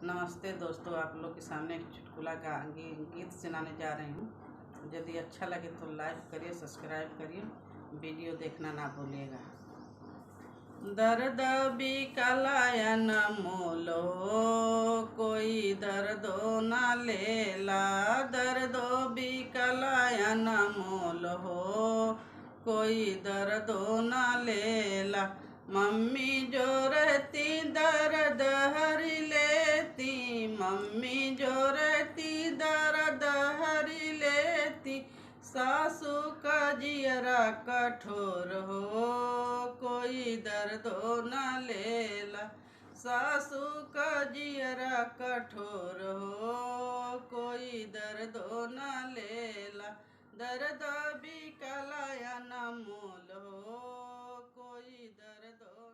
नमस्ते दोस्तों, आप लोग के सामने एक चुटकुला का गीत सुनाने जा रही हूँ। यदि अच्छा लगे तो लाइक करिए, सब्सक्राइब करिए, वीडियो देखना ना भूलिएगा। दर्द भी कलायन मोलो, कोई दर्दो ना लेला। दर्दो भी कलायन मोलो, कोई दर्दो ना लेला। मम्मी जो रहती दर्द हरी लेती, मम्मी जो रहती दर्द हरी लेती। सासू का जियरा कठोर हो, कोई दर्दो न लेला। सासू का जियरा कठोर हो, कोई दर्दो न लेला। दर्द भी कलायन मोल हो, कोई दर्दो